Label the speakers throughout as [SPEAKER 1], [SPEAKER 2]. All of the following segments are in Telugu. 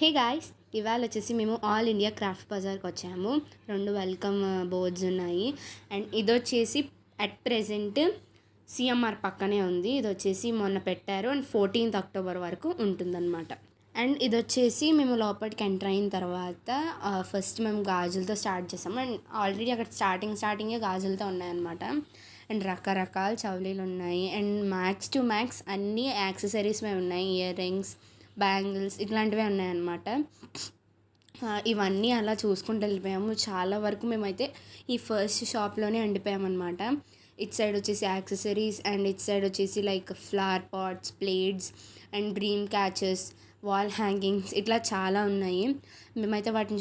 [SPEAKER 1] హే గాయ్స్, ఇవాళ వచ్చేసి మేము ఆల్ ఇండియా క్రాఫ్ట్ బజార్కి వచ్చాము. 2 వెల్కమ్ బోర్డ్స్ ఉన్నాయి. అండ్ ఇది వచ్చేసి అట్ ప్రెజెంట్ సిఎంఆర్ పక్కనే ఉంది. ఇది వచ్చేసి మొన్న పెట్టారు అండ్ 14th అక్టోబర్ వరకు ఉంటుందన్నమాట. అండ్ ఇది వచ్చేసి మేము లోపలికి ఎంటర్ అయిన తర్వాత ఫస్ట్ మేము గాజులతో స్టార్ట్ చేసాము. అండ్ ఆల్రెడీ అక్కడ స్టార్టింగే గాజులతో ఉన్నాయన్నమాట. అండ్ రకరకాల చౌలీలు ఉన్నాయి. అండ్ మ్యాక్స్ టు మ్యాక్స్ అన్ని యాక్సెసరీస్ మేము ఉన్నాయి. ఇయర్ రింగ్స్, బ్యాంగిల్స్ ఇట్లాంటివే ఉన్నాయన్నమాట. ఇవన్నీ అలా చూసుకుంటూ వెళ్ళిపోయాము. చాలా వరకు మేమైతే ఈ ఫస్ట్ షాప్లోనే ఉండిపోయామన్నమాట. ఇటు సైడ్ వచ్చేసి యాక్సెసరీస్ అండ్ ఇటు సైడ్ వచ్చేసి like flower pots, plates and dream catchers, wall hangings ఇట్లా చాలా ఉన్నాయి. మేమైతే వాటిని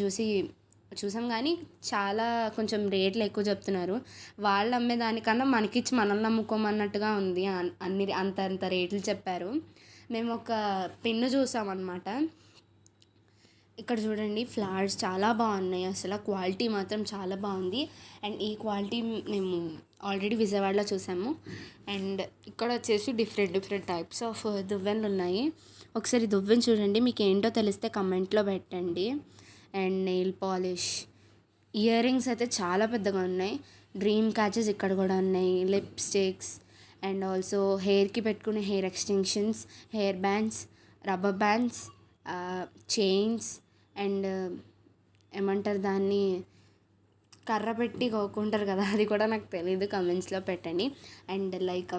[SPEAKER 1] చూసాం కానీ చాలా కొంచెం రేట్లు ఎక్కువ చెప్తున్నారు. వాళ్ళు అమ్మేదానికన్నా మనకిచ్చి మనల్ని అమ్ముకోమన్నట్టుగా ఉంది. అంత రేట్లు చెప్పారు. మేము ఒక పిన్ను చూసామన్నమాట. ఇక్కడ చూడండి, ఫ్లవర్స్ చాలా బాగున్నాయి. అసలు క్వాలిటీ మాత్రం చాలా బాగుంది. అండ్ ఈ క్వాలిటీ మేము ఆల్రెడీ విజయవాడలో చూసాము. అండ్ ఇక్కడ వచ్చేసి డిఫరెంట్ టైప్స్ ఆఫ్ దువ్వెనలు ఉన్నాయి. ఒకసారి దువ్వెన చూడండి, మీకు ఏంటో తెలిస్తే కమెంట్లో పెట్టండి. And nail polish, ear rings అయితే చాలా పెద్దగా ఉన్నాయి. డ్రీమ్ క్యాచెస్ ఇక్కడ కూడా ఉన్నాయి. లిప్స్టిక్స్ అండ్ ఆల్సో హెయిర్కి పెట్టుకునే hair extensions, hair bands, rubber bands, chains and ఏమంటారు దాన్ని, కర్ర పెట్టి గోకుంటారు కదా, అది కూడా నాకు తెలియదు, కమెంట్స్లో పెట్టండి. అండ్ లైక్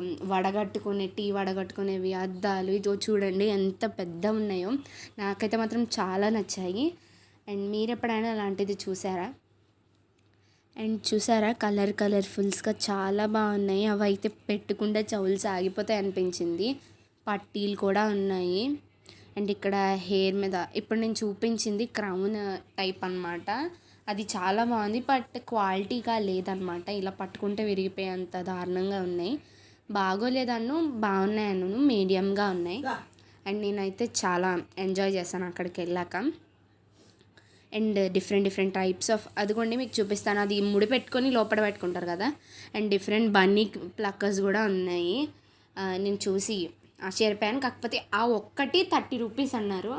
[SPEAKER 1] టీ వడగట్టుకునేవి, అద్దాలు, ఇది చూడండి ఎంత పెద్ద ఉన్నాయో. నాకైతే మాత్రం చాలా నచ్చాయి. అండ్ మీరు ఎప్పుడైనా అలాంటిది చూసారా? అండ్ చూసారా, కలర్ఫుల్స్గా చాలా బాగున్నాయి. అవి అయితే పెట్టుకుంటే చెవులు సాగిపోతాయి అనిపించింది. పట్టీలు కూడా ఉన్నాయి. అండ్ ఇక్కడ హెయిర్ మీద ఇప్పుడు నేను చూపించింది క్రౌన్ టైప్ అనమాట. అది చాలా బాగుంది, బట్ క్వాలిటీగా లేదనమాట. ఇలా పట్టుకుంటే విరిగిపోయేంత దారుణంగా ఉన్నాయి. బాగోలేదన్ను, బాగున్నాయను, మీడియంగా ఉన్నాయి. అండ్ నేనైతే చాలా ఎంజాయ్ చేశాను అక్కడికి వెళ్ళాక. అండ్ డిఫరెంట్ టైప్స్ ఆఫ్, అదిగోండి మీకు చూపిస్తాను, అది ముడి పెట్టుకొని లోపల పెట్టుకుంటారు కదా. అండ్ డిఫరెంట్ బన్నీ ప్లక్కర్స్ కూడా ఉన్నాయి. నేను చూసి ఆశ్చర్యపోయాను. కాకపోతే ఆ ఒక్కటి 30 రూపీస్ అన్నారు.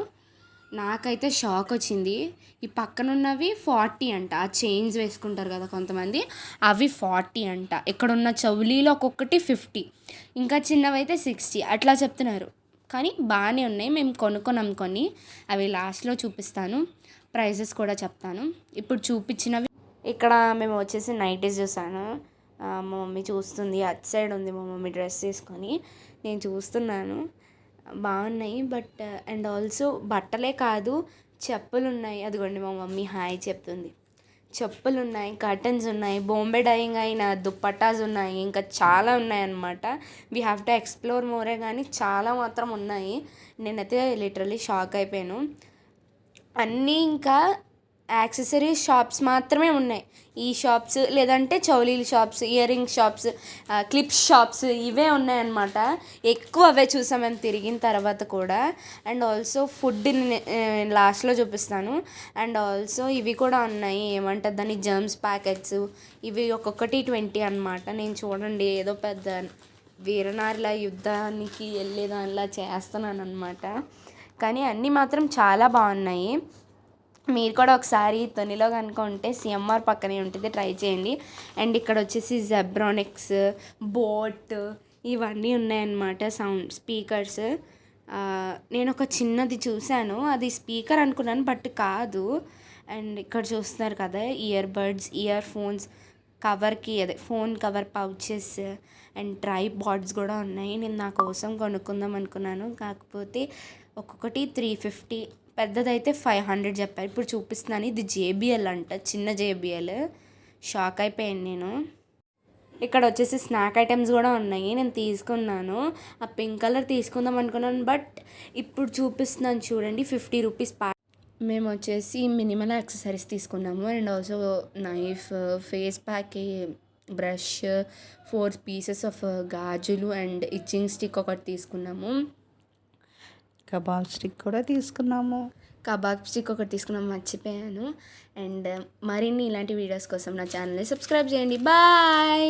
[SPEAKER 1] నాకైతే షాక్ వచ్చింది. ఈ పక్కనున్నవి 40 అంట. ఆ చైన్స్ వేసుకుంటారు కదా కొంతమంది, అవి 40 అంట. ఇక్కడున్న చౌలీలో ఒక్కొక్కటి 50, ఇంకా చిన్నవైతే 60 అట్లా చెప్తున్నారు. కానీ బాగానే ఉన్నాయి. మేము కొనుక్కున్నాం కొన్ని, అవి లాస్ట్లో చూపిస్తాను, ప్రైజెస్ కూడా చెప్తాను. ఇప్పుడు చూపించినవి ఇక్కడ మేము వచ్చేసి నైటీస్ చూసాను. మా మమ్మీ చూస్తుంది, అటు సైడ్ ఉంది మా మమ్మీ డ్రెస్ వేసుకొని, నేను చూస్తున్నాను. బాగున్నాయి. బట్ అండ్ ఆల్సో బట్టలే కాదు, చెప్పులు ఉన్నాయి. అదిగోండి మా మమ్మీ హాయ్ చెప్తుంది. చెప్పులు ఉన్నాయి, కర్టన్స్ ఉన్నాయి, బాంబే డైయింగ్ అయిన దుప్పటాస్ ఉన్నాయి, ఇంకా చాలా ఉన్నాయన్నమాట. We have to explore more, కానీ చాలా మాత్రం ఉన్నాయి. నేనైతే లిటరలీ షాక్ అయిపోయాను. అన్నీ ఇంకా యాక్సెసరీస్ షాప్స్ మాత్రమే ఉన్నాయి. ఈ షాప్స్ లేదంటే చౌలీల shops, earring shops, clips shops ఇవే ఉన్నాయన్నమాట. ఎక్కువ అవే చూసాం మేము తిరిగిన తర్వాత కూడా. అండ్ ఆల్సో ఫుడ్ లాస్ట్లో చూపిస్తాను. అండ్ ఆల్సో ఇవి కూడా ఉన్నాయి, ఏమంటారు దాన్ని, జర్మ్స్ ప్యాకెట్స్. ఇవి ఒక్కొక్కటి 20 అనమాట. నేను చూడండి ఏదో పెద్ద వీరనారిలా యుద్ధానికి వెళ్ళేదానిలా చేస్తున్నాను అనమాట. కానీ అన్నీ మాత్రం చాలా బాగున్నాయి. మీరు కూడా ఒకసారి తొనిలో కనుక ఉంటే సిఎంఆర్ పక్కనే ఉంటుంది, ట్రై చేయండి. అండ్ ఇక్కడ వచ్చేసి జెబ్రానిక్స్, బోట్ ఇవన్నీ ఉన్నాయన్నమాట. Sound speakers. నేను ఒక చిన్నది చూశాను, అది స్పీకర్ అనుకున్నాను బట్ కాదు. అండ్ ఇక్కడ చూస్తున్నారు కదా, ఇయర్ బడ్స్, ఇయర్ ఫోన్స్ కవర్కి, అదే phone cover pouches and tripods కూడా ఉన్నాయి. నేను నా కోసం కొనుక్కుందాం అనుకున్నాను, కాకపోతే ఒక్కొక్కటి 350, పెద్దదైతే 500 చెప్పారు. ఇప్పుడు చూపిస్తున్నాను, ఇది JBL అంట, చిన్న JBL. షాక్ అయిపోయాను నేను. ఇక్కడ వచ్చేసి స్నాక్ ఐటమ్స్ కూడా ఉన్నాయి. నేను తీసుకున్నాను, ఆ పింక్ కలర్ తీసుకుందాం అనుకున్నాను, బట్ ఇప్పుడు చూపిస్తున్నాను చూడండి, 50 రూపీస్. మేము వచ్చేసి మినిమల్ యాక్సెసరీస్ తీసుకున్నాము. And also knife, face pack, brush, 4 pieces of గాజులు అండ్ ఇచ్చింగ్ స్టిక్ ఒకటి తీసుకున్నాము.
[SPEAKER 2] కబాబ్ స్టిక్ కూడా తీసుకున్నాము.
[SPEAKER 1] మర్చిపోయాను. అండ్ మరిన్ని ఇలాంటి వీడియోస్ కోసం నా ఛానల్ని సబ్స్క్రైబ్ చేయండి. బాయ్.